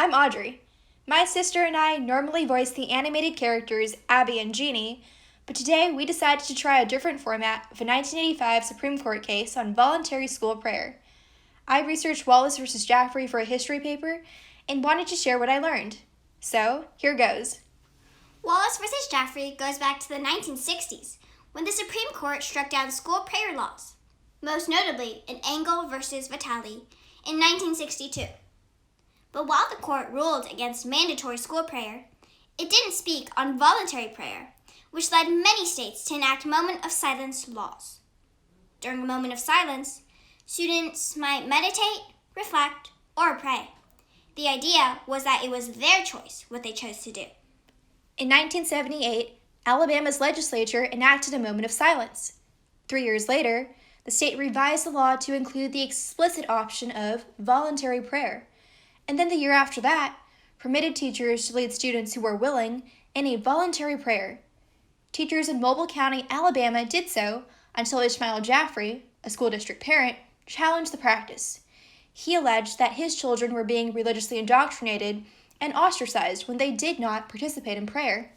I'm Audrey. My sister and I normally voice the animated characters Abby and Jeannie, but today we decided to try a different format of a 1985 Supreme Court case on voluntary school prayer. I researched Wallace versus Jaffree for a history paper and wanted to share what I learned. So, here goes. Wallace versus Jaffree goes back to the 1960s, when the Supreme Court struck down school prayer laws, most notably in Engel versus Vitale in 1962. But while the court ruled against mandatory school prayer, it didn't speak on voluntary prayer, which led many states to enact moment of silence laws. During a moment of silence, students might meditate, reflect, or pray. The idea was that it was their choice what they chose to do. In 1978, Alabama's legislature enacted a moment of silence. 3 years later, the state revised the law to include the explicit option of voluntary prayer. And then the year after that, permitted teachers to lead students who were willing in a voluntary prayer. Teachers in Mobile County, Alabama did so until Ishmael Jaffree, a school district parent, challenged the practice. He alleged that his children were being religiously indoctrinated and ostracized when they did not participate in prayer.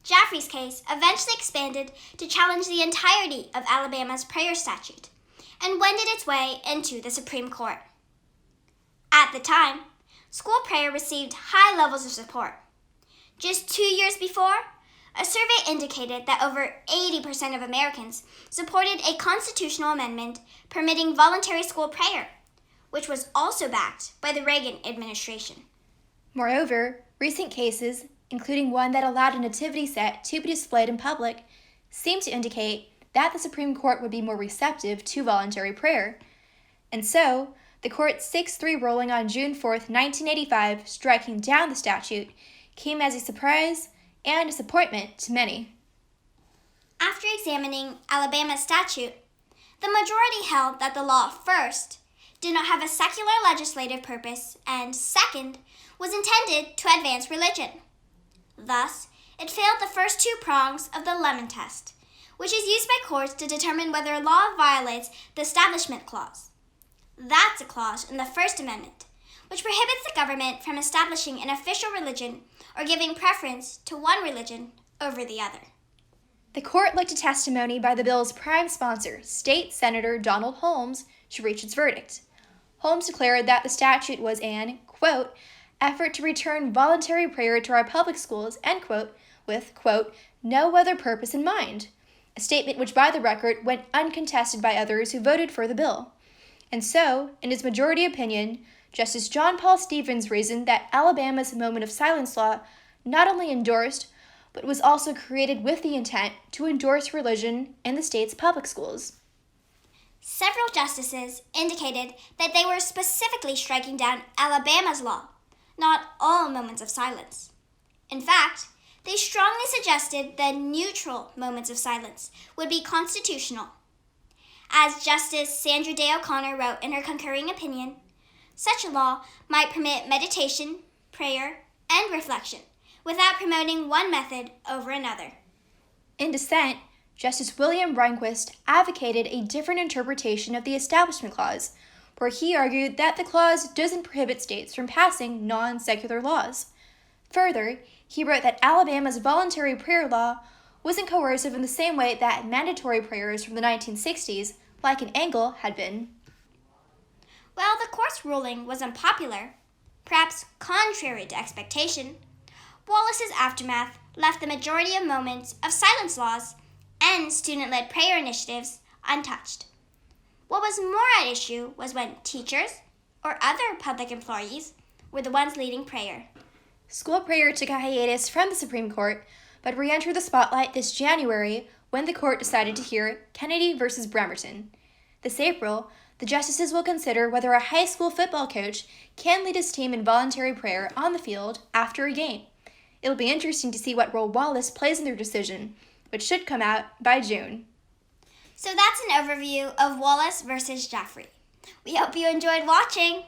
Jaffree's case eventually expanded to challenge the entirety of Alabama's prayer statute and wended its way into the Supreme Court. At the time, school prayer received high levels of support. Just 2 years before, a survey indicated that over 80% of Americans supported a constitutional amendment permitting voluntary school prayer, which was also backed by the Reagan administration. Moreover, recent cases, including one that allowed a nativity set to be displayed in public, seem to indicate that the Supreme Court would be more receptive to voluntary prayer. And so, the court's 6-3 ruling on June 4, 1985, striking down the statute, came as a surprise and disappointment to many. After examining Alabama's statute, the majority held that the law, first, did not have a secular legislative purpose, and second, was intended to advance religion. Thus, it failed the first two prongs of the Lemon test, which is used by courts to determine whether a law violates the Establishment Clause. That's a clause in the First Amendment, which prohibits the government from establishing an official religion or giving preference to one religion over the other. The court looked to testimony by the bill's prime sponsor, State Senator Donald Holmes, to reach its verdict. Holmes declared that the statute was an, quote, effort to return voluntary prayer to our public schools, end quote, with, quote, no other purpose in mind, a statement which, by the record, went uncontested by others who voted for the bill. And so, in his majority opinion, Justice John Paul Stevens reasoned that Alabama's moment of silence law not only endorsed, but was also created with the intent to endorse religion in the state's public schools. Several justices indicated that they were specifically striking down Alabama's law, not all moments of silence. In fact, they strongly suggested that neutral moments of silence would be constitutional. As Justice Sandra Day O'Connor wrote in her concurring opinion, such a law might permit meditation, prayer, and reflection without promoting one method over another. In dissent, Justice William Rehnquist advocated a different interpretation of the Establishment Clause, where he argued that the clause doesn't prohibit states from passing non-secular laws. Further, he wrote that Alabama's voluntary prayer law wasn't coercive in the same way that mandatory prayers from the 1960s, like in Engel, had been. While the court's ruling was unpopular, perhaps contrary to expectation, Wallace's aftermath left the majority of moments of silence laws and student-led prayer initiatives untouched. What was more at issue was when teachers or other public employees were the ones leading prayer. School prayer took a hiatus from the Supreme Court, but re-entered the spotlight this January when the court decided to hear Kennedy versus Bremerton. This April, the justices will consider whether a high school football coach can lead his team in voluntary prayer on the field after a game. It'll be interesting to see what role Wallace plays in their decision, which should come out by June. So that's an overview of Wallace versus Jaffree. We hope you enjoyed watching.